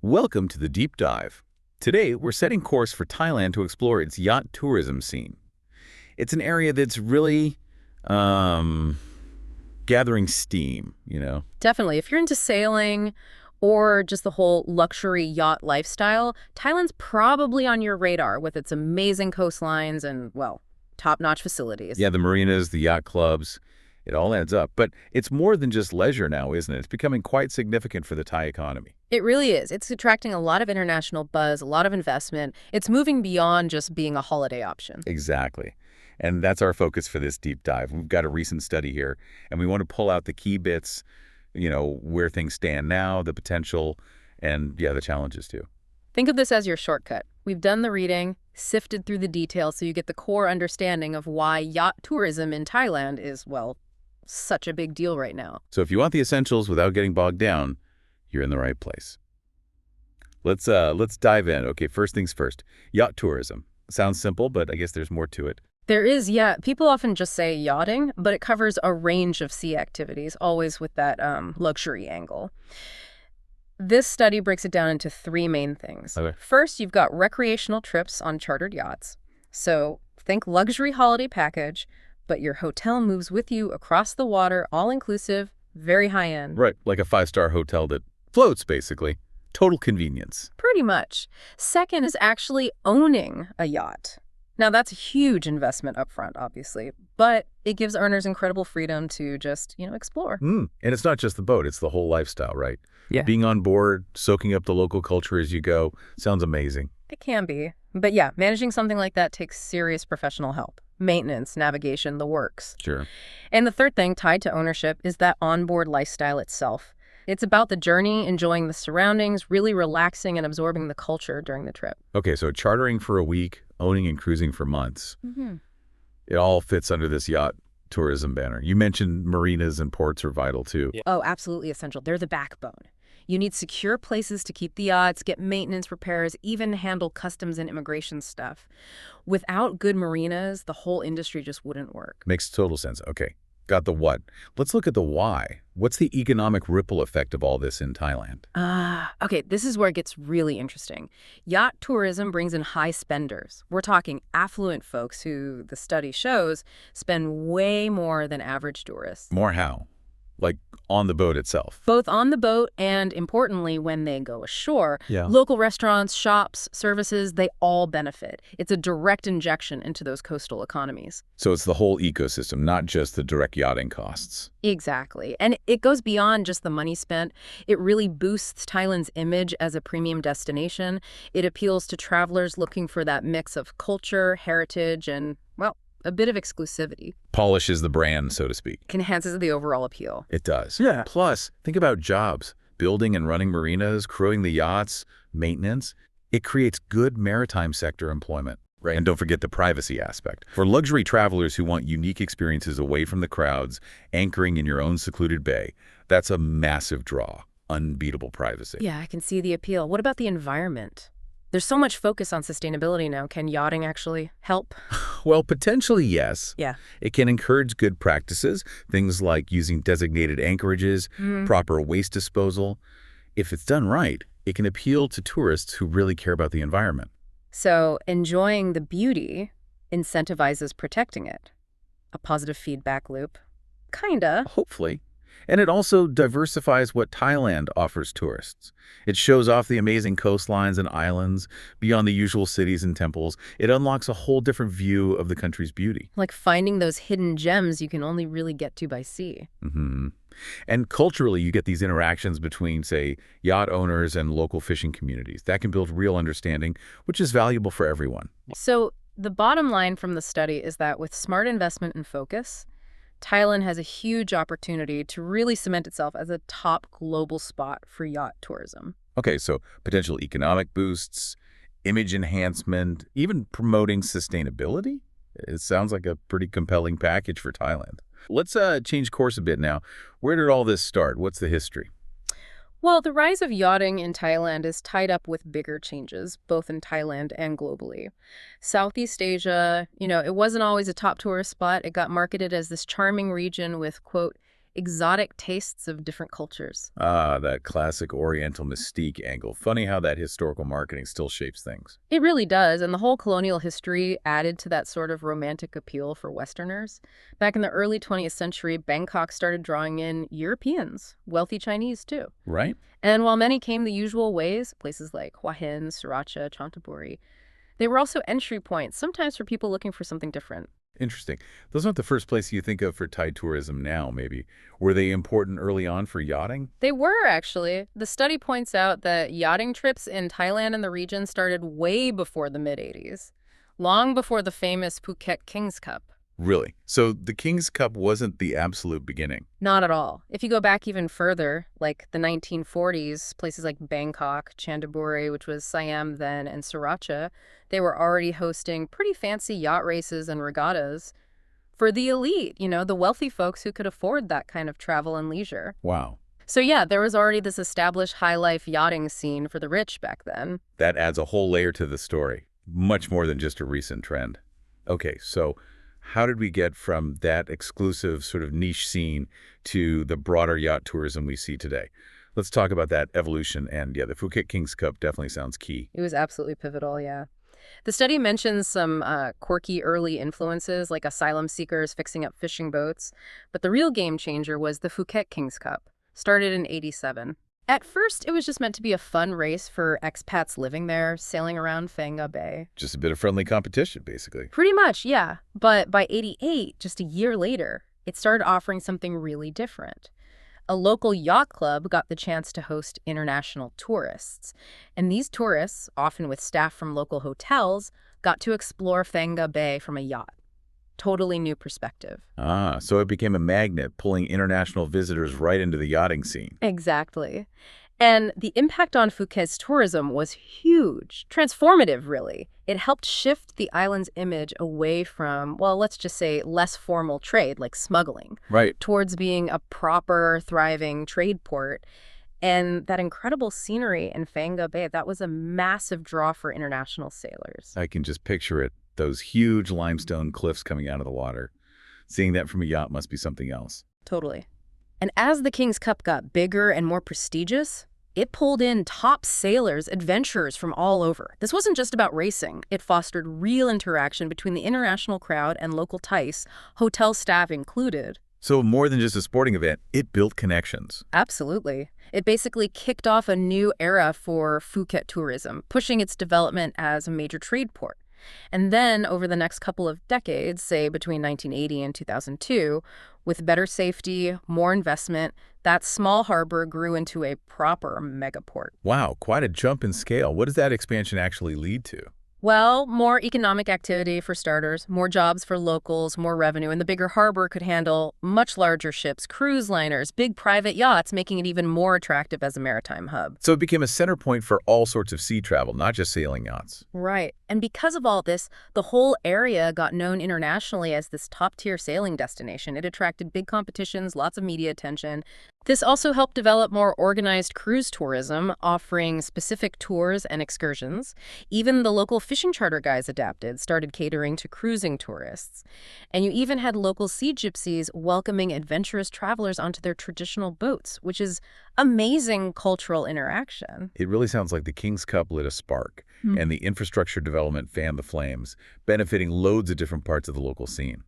Welcome to the Deep Dive. Today, we're setting course for Thailand to explore its yacht tourism scene. It's an area that's really gathering steam. Definitely. If you're into sailing or just the whole luxury yacht lifestyle, Thailand's probably on your radar with its amazing coastlines and, well, top-notch facilities. Yeah, the marinas, the yacht clubs, it all adds up. But it's more than just leisure now, isn't it? It's becoming quite significant for the Thai economy. It really is. It's attracting a lot of international buzz, a lot of investment. It's moving beyond just being a holiday option. Exactly. And that's our focus for this deep dive. We've got a recent study here, and we want to pull out the key bits, where things stand now, the potential, and, the challenges too. Think of this as your shortcut. We've done the reading, sifted through the details so you get the core understanding of why yacht tourism in Thailand is, well, such a big deal right now. So if you want the essentials without getting bogged down, you're in the right place. Let's dive in. Okay, first things first. Yacht tourism. Sounds simple, but I guess there's more to it. There is, yeah. People often just say yachting, but it covers a range of sea activities, always with that luxury angle. This study breaks it down into three main things. Okay. First, you've got recreational trips on chartered yachts. So think luxury holiday package, but your hotel moves with you across the water, all-inclusive, very high-end. Right, like a five-star hotel that floats, basically. Total convenience. Pretty much. Second is actually owning a yacht. Now, that's a huge investment up front, obviously, but it gives earners incredible freedom to just, explore. And it's not just the boat, it's the whole lifestyle, right? Yeah. Being on board, soaking up the local culture as you go, sounds amazing. It can be. But yeah, managing something like that takes serious professional help. Maintenance, navigation, the works. Sure. And the third thing tied to ownership is that onboard lifestyle itself. It's about the journey, enjoying the surroundings, really relaxing and absorbing the culture during the trip. Okay, so chartering for a week, owning and cruising for months. It all fits under this yacht tourism banner. You mentioned marinas and ports are vital too. Yeah. Oh, absolutely essential. They're the backbone. You need secure places to keep the yachts, get maintenance repairs, even handle customs and immigration stuff. Without good marinas, the whole industry just wouldn't work. Makes total sense. Okay, got the what. Let's look at the why. What's the economic ripple effect of all this in Thailand? Okay, this is where it gets really interesting. Yacht tourism brings in high spenders. We're talking affluent folks who, the study shows, spend way more than average tourists. More how? Like on the boat itself? Both on the boat and, importantly, when they go ashore. Yeah. Local restaurants, shops, services, they all benefit. It's a direct injection into those coastal economies. So it's the whole ecosystem, not just the direct yachting costs. Exactly. And it goes beyond just the money spent. It really boosts Thailand's image as a premium destination. It appeals to travelers looking for that mix of culture, heritage, and, well, a bit of exclusivity. Polishes the brand, so to speak. Enhances the overall appeal. It does. Yeah. Plus, think about jobs. Building and running marinas, crewing the yachts, maintenance. It creates good maritime sector employment. Right. And don't forget the privacy aspect. For luxury travelers who want unique experiences away from the crowds, anchoring in your own secluded bay, that's a massive draw. Unbeatable privacy. Yeah, I can see the appeal. What about the environment? There's so much focus on sustainability now. Can yachting actually help? Well, potentially, yes. Yeah. It can encourage good practices, things like using designated anchorages, proper waste disposal. If it's done right, it can appeal to tourists who really care about the environment. So enjoying the beauty incentivizes protecting it. A positive feedback loop. Kinda. Hopefully. And it also diversifies what Thailand offers tourists. It shows off the amazing coastlines and islands beyond the usual cities and temples. It unlocks a whole different view of the country's beauty. Like finding those hidden gems you can only really get to by sea. And culturally, you get these interactions between, say, yacht owners and local fishing communities. That can build real understanding, which is valuable for everyone. So the bottom line from the study is that with smart investment and focus, Thailand has a huge opportunity to really cement itself as a top global spot for yacht tourism. Okay, so potential economic boosts, image enhancement, even promoting sustainability? It sounds like a pretty compelling package for Thailand. Let's change course a bit now. Where did all this start? What's the history? Well, the rise of yachting in Thailand is tied up with bigger changes, both in Thailand and globally. Southeast Asia, it wasn't always a top tourist spot. It got marketed as this charming region with, quote, exotic tastes of different cultures. Ah, that classic Oriental mystique angle. Funny how that historical marketing still shapes things. It really does, and the whole colonial history added to that sort of romantic appeal for Westerners. Back in the early 20th century, Bangkok started drawing in Europeans, wealthy Chinese too. Right? And while many came the usual ways, places like Hua Hin, Sriracha, Chanthaburi, they were also entry points, sometimes for people looking for something different. Interesting. Those aren't the first place you think of for Thai tourism now, maybe. Were they important early on for yachting? They were, actually. The study points out that yachting trips in Thailand and the region started way before the mid-'80s, long before the famous Phuket King's Cup. Really? So the King's Cup wasn't the absolute beginning? Not at all. If you go back even further, like the 1940s, places like Bangkok, Chanthaburi, which was Siam then, and Sriracha, they were already hosting pretty fancy yacht races and regattas for the elite, the wealthy folks who could afford that kind of travel and leisure. Wow. So yeah, there was already this established high-life yachting scene for the rich back then. That adds a whole layer to the story. Much more than just a recent trend. Okay, so how did we get from that exclusive sort of niche scene to the broader yacht tourism we see today? Let's talk about that evolution. And yeah, the Phuket King's Cup definitely sounds key. It was absolutely pivotal, yeah. The study mentions some quirky early influences, like asylum seekers fixing up fishing boats. But the real game changer was the Phuket King's Cup, started in '87. At first, it was just meant to be a fun race for expats living there, sailing around Phang Nga Bay. Just a bit of friendly competition, basically. Pretty much, yeah. But by '88, just a year later, it started offering something really different. A local yacht club got the chance to host international tourists. And these tourists, often with staff from local hotels, got to explore Phang Nga Bay from a yacht. Totally new perspective. Ah, so it became a magnet, pulling international visitors right into the yachting scene. Exactly. And the impact on Phuket's tourism was huge, transformative, really. It helped shift the island's image away from, well, let's just say less formal trade, like smuggling, Right. towards being a proper, thriving trade port. And that incredible scenery in Phang Nga Bay, that was a massive draw for international sailors. I can just picture it. Those huge limestone cliffs coming out of the water. Seeing that from a yacht must be something else. Totally. And as the King's Cup got bigger and more prestigious, it pulled in top sailors, adventurers from all over. This wasn't just about racing. It fostered real interaction between the international crowd and local Thais, hotel staff included. So more than just a sporting event, it built connections. Absolutely. It basically kicked off a new era for Phuket tourism, pushing its development as a major trade port. And then, over the next couple of decades, say between 1980 and 2002, with better safety, more investment, that small harbor grew into a proper megaport. Wow, quite a jump in scale. What does that expansion actually lead to? Well, more economic activity for starters, more jobs for locals, more revenue, and the bigger harbor could handle much larger ships, cruise liners, big private yachts, making it even more attractive as a maritime hub. So it became a center point for all sorts of sea travel, not just sailing yachts. Right. And because of all this, the whole area got known internationally as this top-tier sailing destination. It attracted big competitions, lots of media attention. This also helped develop more organized cruise tourism, offering specific tours and excursions. Even the local fishing charter guys adapted, started catering to cruising tourists. And you even had local sea gypsies welcoming adventurous travelers onto their traditional boats, which is amazing cultural interaction. It really sounds like the King's Cup lit a spark, and the infrastructure development fanned the flames, benefiting loads of different parts of the local scene.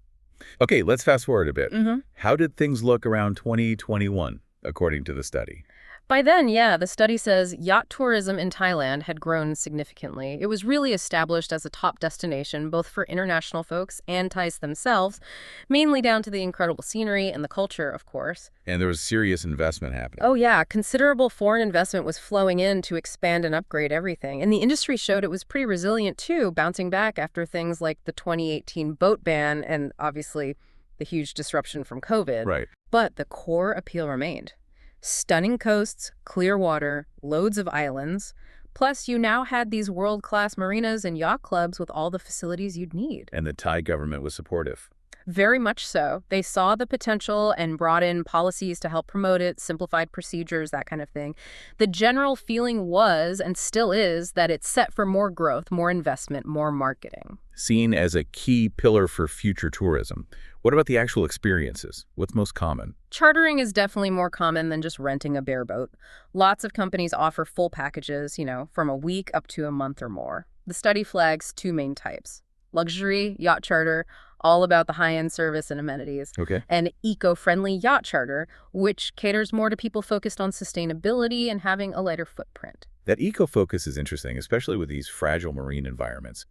Okay, let's fast forward a bit. How did things look around 2021, according to the study? By then, yeah, the study says yacht tourism in Thailand had grown significantly. It was really established as a top destination, both for international folks and Thais themselves, mainly down to the incredible scenery and the culture, of course. And there was serious investment happening. Oh, yeah, considerable foreign investment was flowing in to expand and upgrade everything. And the industry showed it was pretty resilient, too, bouncing back after things like the 2018 boat ban and, obviously, the huge disruption from COVID. Right. But the core appeal remained. Stunning coasts, clear water, loads of islands. Plus, you now had these world-class marinas and yacht clubs with all the facilities you'd need. And the Thai government was supportive. Very much so. They saw the potential and brought in policies to help promote it, simplified procedures, that kind of thing. The general feeling was, and still is, that it's set for more growth, more investment, more marketing. Seen as a key pillar for future tourism, What about the actual experiences? What's most common? Chartering is definitely more common than just renting a bareboat. Lots of companies offer full packages, from a week up to a month or more. The study flags two main types: luxury yacht charter, all about the high-end service and amenities, Okay. and eco-friendly yacht charter, which caters more to people focused on sustainability and having a lighter footprint. That eco-focus is interesting, especially with these fragile marine environments.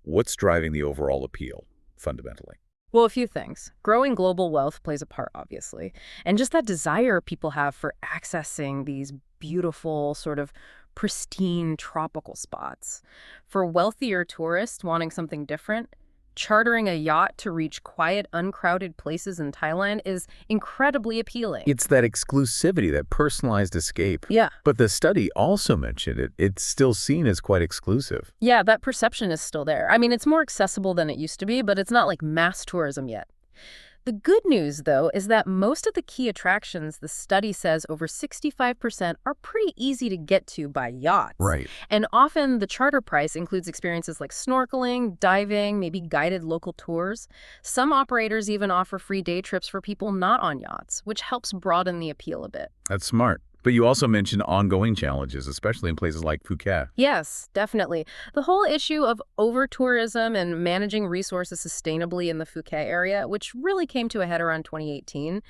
What's driving the overall appeal, fundamentally? Well, a few things. Growing global wealth plays a part, obviously. And just that desire people have for accessing these beautiful, sort of pristine tropical spots. For wealthier tourists wanting something different, chartering a yacht to reach quiet, uncrowded places in Thailand is incredibly appealing. It's that exclusivity, that personalized escape. Yeah. But the study also mentioned it's still seen as quite exclusive. Yeah, that perception is still there. I mean, it's more accessible than it used to be, but it's not like mass tourism yet. The good news, though, is that most of the key attractions, the study says over 65%, are pretty easy to get to by yachts. Right. And often the charter price includes experiences like snorkeling, diving, maybe guided local tours. Some operators even offer free day trips for people not on yachts, which helps broaden the appeal a bit. That's smart. But you also mentioned ongoing challenges, especially in places like Phuket. Yes, definitely. The whole issue of over-tourism and managing resources sustainably in the Phuket area, which really came to a head around 2018,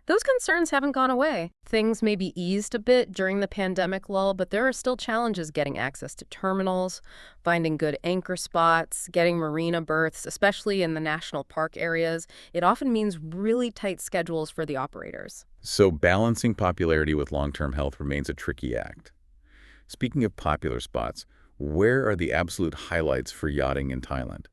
those concerns haven't gone away. Things may be eased a bit during the pandemic lull, but there are still challenges getting access to terminals, finding good anchor spots, getting marina berths, especially in the national park areas. It often means really tight schedules for the operators. So balancing popularity with long-term health remains a tricky act. Speaking of popular spots, where are the absolute highlights for yachting in Thailand?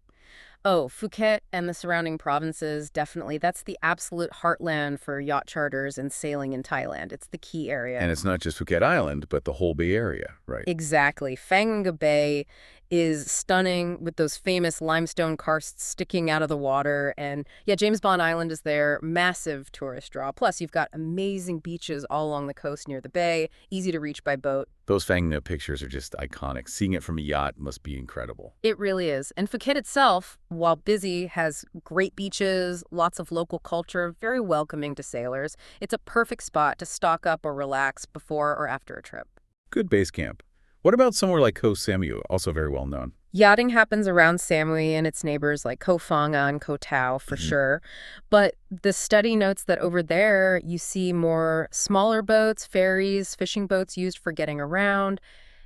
Oh, Phuket and the surrounding provinces, definitely. That's the absolute heartland for yacht charters and sailing in Thailand. It's the key area. And it's not just Phuket Island, but the whole Bay Area, right? Exactly. Phang Nga Bay is stunning with those famous limestone karsts sticking out of the water. And yeah, James Bond Island is there, massive tourist draw. Plus, you've got amazing beaches all along the coast near the bay, easy to reach by boat. Those Phang Nga pictures are just iconic. Seeing it from a yacht must be incredible. It really is. And Phuket itself, while busy, has great beaches, lots of local culture, very welcoming to sailors. It's a perfect spot to stock up or relax before or after a trip. Good base camp. What about somewhere like Koh Samui, also very well known? Yachting happens around Samui and its neighbors like Koh Phangan and Koh Tao for sure. But the study notes that over there you see more smaller boats, ferries, fishing boats used for getting around.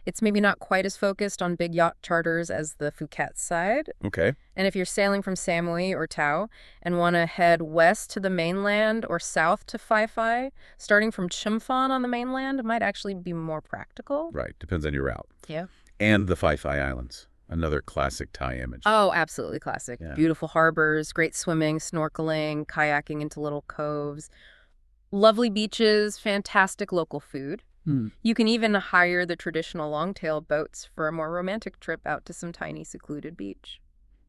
It's maybe not quite as focused on big yacht charters as the Phuket side. Okay. And if you're sailing from Samui or Tao and want to head west to the mainland or south to Phi Phi, starting from Chumphon on the mainland might actually be more practical. Right. Depends on your route. Yeah. And the Phi Phi Islands, another classic Thai image. Oh, absolutely classic. Yeah. Beautiful harbors, great swimming, snorkeling, kayaking into little coves, lovely beaches, fantastic local food. You can even hire the traditional longtail boats for a more romantic trip out to some tiny secluded beach.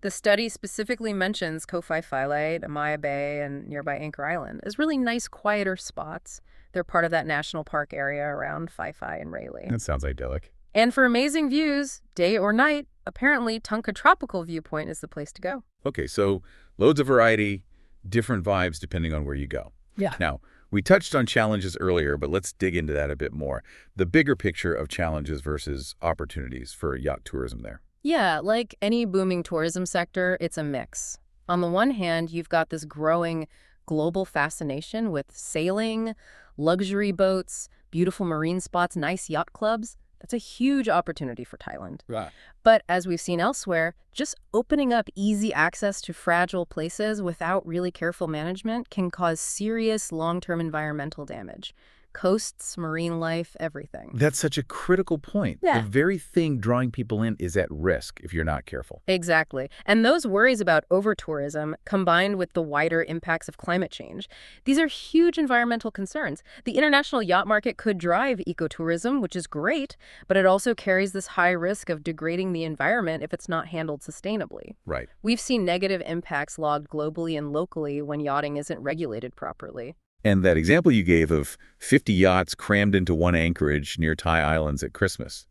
The study specifically mentions Koh Phi Phi, Amaya Bay, and nearby Anchor Island as really nice, quieter spots. They're part of that national park area around Phi Phi and Rayleigh. That sounds idyllic. And for amazing views, day or night, apparently Thangka Tropical Viewpoint is the place to go. Okay, so loads of variety, different vibes depending on where you go. Yeah. Now, we touched on challenges earlier, but let's dig into that a bit more. The bigger picture of challenges versus opportunities for yacht tourism there. Yeah, like any booming tourism sector, it's a mix. On the one hand, you've got this growing global fascination with sailing, luxury boats, beautiful marine spots, nice yacht clubs. That's a huge opportunity for Thailand. Right. But as we've seen elsewhere, just opening up easy access to fragile places without really careful management can cause serious long-term environmental damage. Coasts, marine life, everything. That's such a critical point. Yeah. The very thing drawing people in is at risk if you're not careful. Exactly. And those worries about over-tourism, combined with the wider impacts of climate change, these are huge environmental concerns. The international yacht market could drive ecotourism, which is great, but it also carries this high risk of degrading the environment if it's not handled sustainably. Right. We've seen negative impacts logged globally and locally when yachting isn't regulated properly. And that example you gave of 50 yachts crammed into one anchorage near Thai islands at Christmas,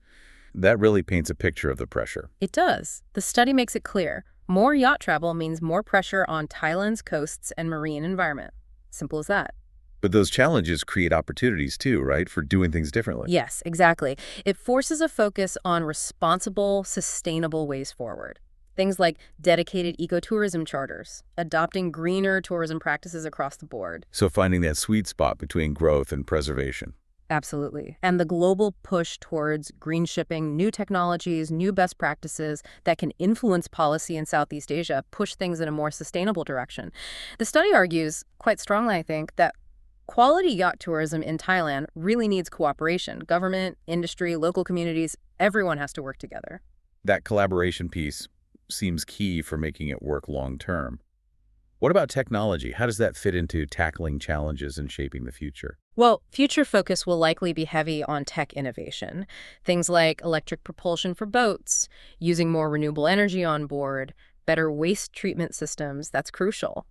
that really paints a picture of the pressure. It does. The study makes it clear. More yacht travel means more pressure on Thailand's coasts and marine environment. Simple as that. But those challenges create opportunities too, right, for doing things differently. Yes, exactly. It forces a focus on responsible, sustainable ways forward. Things like dedicated ecotourism charters, adopting greener tourism practices across the board. So finding that sweet spot between growth and preservation. Absolutely. And the global push towards green shipping, new technologies, new best practices that can influence policy in Southeast Asia, push things in a more sustainable direction. The study argues, quite strongly I think, that quality yacht tourism in Thailand really needs cooperation. Government, industry, local communities, everyone has to work together. That collaboration piece seems key for making it work long term. What about technology? How does that fit into tackling challenges and shaping the future? Well, future focus will likely be heavy on tech innovation. Things like electric propulsion for boats, using more renewable energy on board, better waste treatment systems, that's crucial.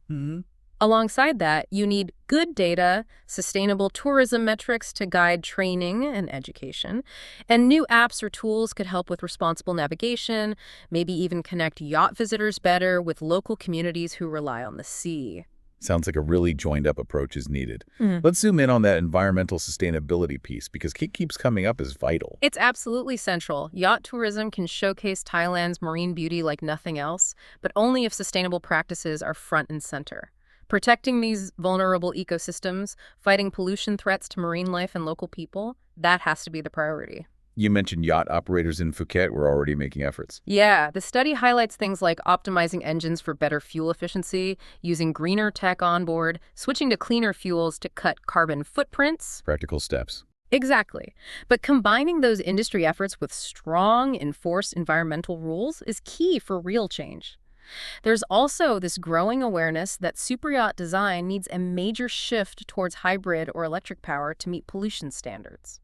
Alongside that, you need good data, sustainable tourism metrics to guide training and education, and new apps or tools could help with responsible navigation, maybe even connect yacht visitors better with local communities who rely on the sea. Sounds like a really joined-up approach is needed. Let's zoom in on that environmental sustainability piece because it keeps coming up as vital. It's absolutely central. Yacht tourism can showcase Thailand's marine beauty like nothing else, but only if sustainable practices are front and center. Protecting these vulnerable ecosystems, fighting pollution threats to marine life and local people, that has to be the priority. You mentioned yacht operators in Phuket were already making efforts. Yeah, the study highlights things like optimizing engines for better fuel efficiency, using greener tech on board, switching to cleaner fuels to cut carbon footprints. Practical steps. Exactly. But combining those industry efforts with strong, enforced environmental rules is key for real change. There's also this growing awareness that superyacht design needs a major shift towards hybrid or electric power to meet pollution standards.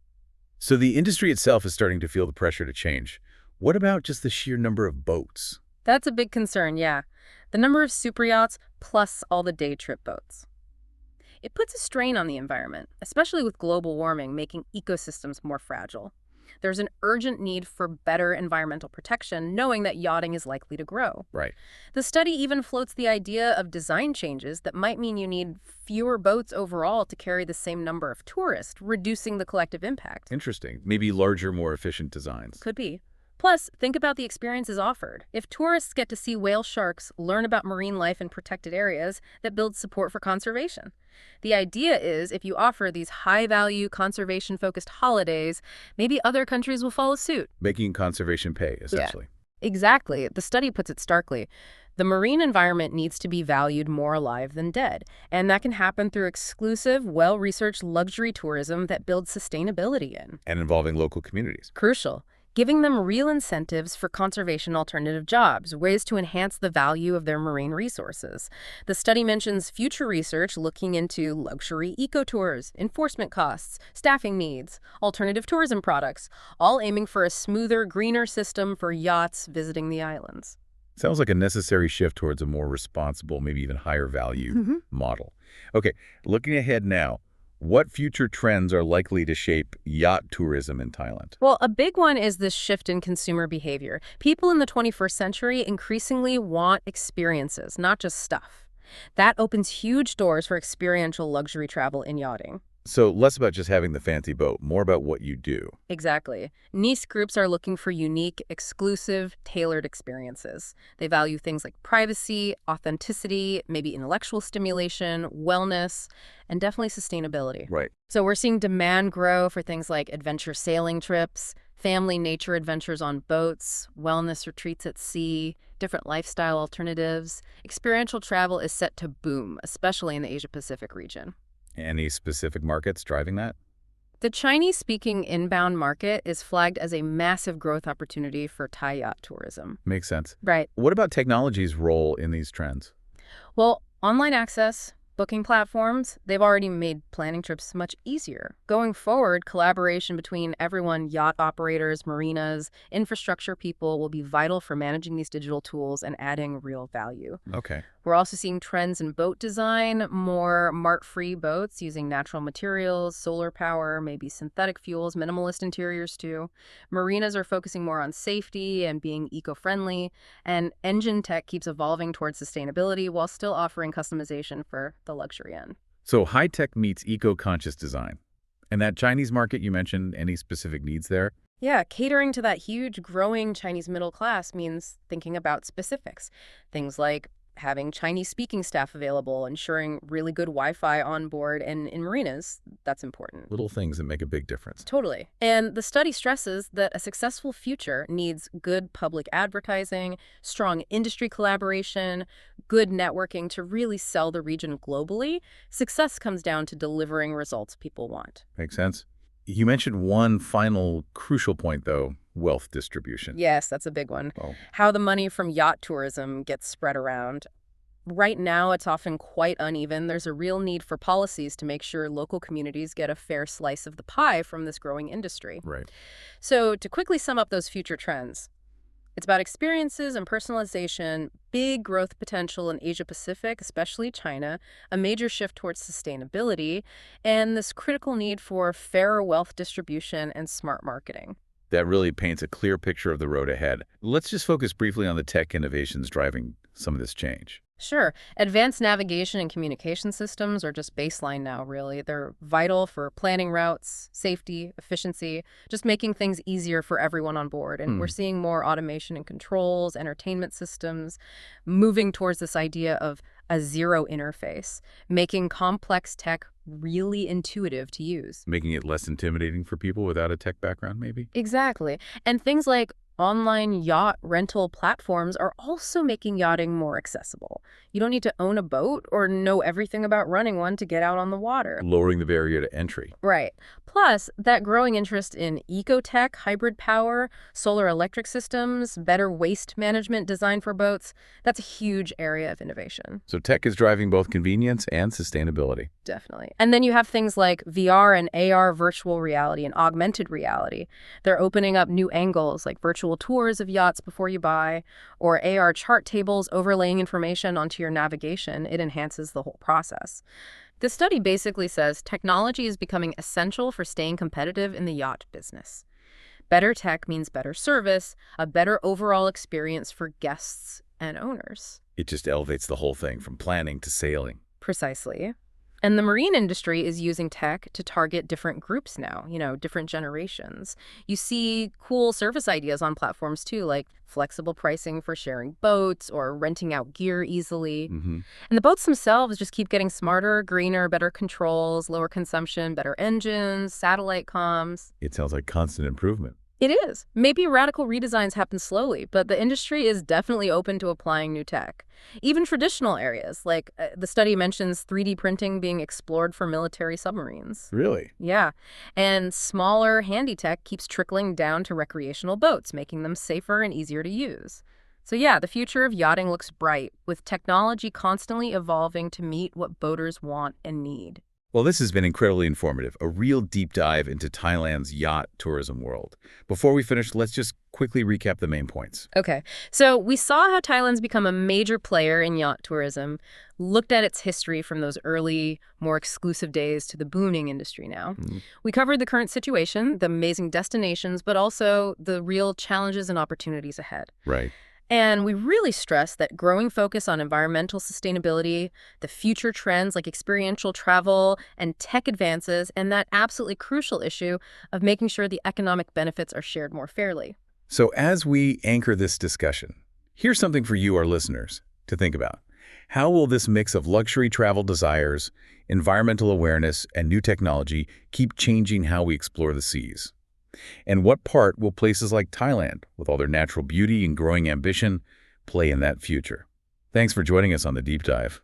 So the industry itself is starting to feel the pressure to change. What about just the sheer number of boats? That's a big concern, yeah. The number of superyachts plus all the day trip boats. It puts a strain on the environment, especially with global warming making ecosystems more fragile. There's an urgent need for better environmental protection, knowing that yachting is likely to grow. Right. The study even floats the idea of design changes that might mean you need fewer boats overall to carry the same number of tourists, reducing the collective impact. Interesting. Maybe larger, more efficient designs. Could be. Plus, think about the experiences offered. If tourists get to see whale sharks, learn about marine life in protected areas, that builds support for conservation. The idea is if you offer these high-value, conservation-focused holidays, maybe other countries will follow suit. Making conservation pay, essentially. Yeah, exactly. The study puts it starkly. The marine environment needs to be valued more alive than dead, and that can happen through exclusive, well-researched luxury tourism that builds sustainability in. And involving local communities. Crucial. Giving them real incentives for conservation alternative jobs, ways to enhance the value of their marine resources. The study mentions future research looking into luxury ecotours, enforcement costs, staffing needs, alternative tourism products, all aiming for a smoother, greener system for yachts visiting the islands. Sounds like a necessary shift towards a more responsible, maybe even higher value model. Okay, looking ahead now, what future trends are likely to shape yacht tourism in Thailand? Well, a big one is this shift in consumer behavior. People in the 21st century increasingly want experiences, not just stuff. That opens huge doors for experiential luxury travel in yachting. So less about just having the fancy boat, more about what you do. Exactly. Niche groups are looking for unique, exclusive, tailored experiences. They value things like privacy, authenticity, maybe intellectual stimulation, wellness, and definitely sustainability. Right. So we're seeing demand grow for things like adventure sailing trips, family nature adventures on boats, wellness retreats at sea, different lifestyle alternatives. Experiential travel is set to boom, especially in the Asia-Pacific region. Any specific markets driving that? The Chinese-speaking inbound market is flagged as a massive growth opportunity for Thai yacht tourism. Makes sense. Right. What about technology's role in these trends? Well, online access, booking platforms, they've already made planning trips much easier. Going forward, collaboration between everyone, yacht operators, marinas, infrastructure people will be vital for managing these digital tools and adding real value. Okay. We're also seeing trends in boat design, more mart-free boats using natural materials, solar power, maybe synthetic fuels, minimalist interiors too. Marinas are focusing more on safety and being eco-friendly, and engine tech keeps evolving towards sustainability while still offering customization for the luxury end. So high-tech meets eco-conscious design. And that Chinese market you mentioned, any specific needs there? Yeah, catering to that huge growing Chinese middle class means thinking about specifics. Things like having Chinese speaking staff available, ensuring really good Wi-Fi on board, and in marinas, that's important. Little things that make a big difference. Totally. And the study stresses that a successful future needs good public advertising, strong industry collaboration, good networking to really sell the region globally. Success comes down to delivering results people want. Makes sense? You mentioned one final crucial point, though, wealth distribution. Yes, that's a big one. Oh, How the money from yacht tourism gets spread around. Right now, it's often quite uneven. There's a real need for policies to make sure local communities get a fair slice of the pie from this growing industry. right. So, to quickly sum up those future trends, it's about experiences and personalization, big growth potential in Asia-Pacific, especially China, a major shift towards sustainability, and this critical need for fairer wealth distribution and smart marketing. That really paints a clear picture of the road ahead. Let's just focus briefly on the tech innovations driving some of this change. Sure. Advanced navigation and communication systems are just baseline now, really. They're vital for planning routes, safety, efficiency, just making things easier for everyone on board. And we're seeing more automation and controls, entertainment systems, moving towards this idea of a zero interface, making complex tech really intuitive to use. Making it less intimidating for people without a tech background, maybe? Exactly. And things like online yacht rental platforms are also making yachting more accessible. You don't need to own a boat or know everything about running one to get out on the water. Lowering the barrier to entry. Right. Plus, that growing interest in ecotech, hybrid power, solar electric systems, better waste management design for boats, that's a huge area of innovation. So tech is driving both convenience and sustainability. Definitely. And then you have things like VR and AR virtual reality and augmented reality. They're opening up new angles like virtual tours of yachts before you buy, or AR chart tables overlaying information onto your navigation. It enhances the whole process. The study basically says technology is becoming essential for staying competitive in the yacht business. Better tech means better service, a better overall experience for guests and owners. It just elevates the whole thing from planning to sailing. Precisely. And the marine industry is using tech to target different groups now, different generations. You see cool service ideas on platforms too, like flexible pricing for sharing boats or renting out gear easily. And the boats themselves just keep getting smarter, greener, better controls, lower consumption, better engines, satellite comms. It sounds like constant improvement. It is. Maybe radical redesigns happen slowly, but the industry is definitely open to applying new tech. Even traditional areas, like the study mentions 3D printing being explored for military submarines. Really? Yeah. And smaller handy tech keeps trickling down to recreational boats, making them safer and easier to use. So yeah, the future of yachting looks bright, with technology constantly evolving to meet what boaters want and need. Well, this has been incredibly informative, a real deep dive into Thailand's yacht tourism world. Before we finish, let's just quickly recap the main points. Okay, so we saw how Thailand's become a major player in yacht tourism, looked at its history from those early, more exclusive days to the booming industry now. We covered the current situation, the amazing destinations, but also the real challenges and opportunities ahead. Right. And we really stress that growing focus on environmental sustainability, the future trends like experiential travel and tech advances, and that absolutely crucial issue of making sure the economic benefits are shared more fairly. So as we anchor this discussion, here's something for you, our listeners, to think about. How will this mix of luxury travel desires, environmental awareness, and new technology keep changing how we explore the seas? And what part will places like Thailand, with all their natural beauty and growing ambition, play in that future? Thanks for joining us on The Deep Dive.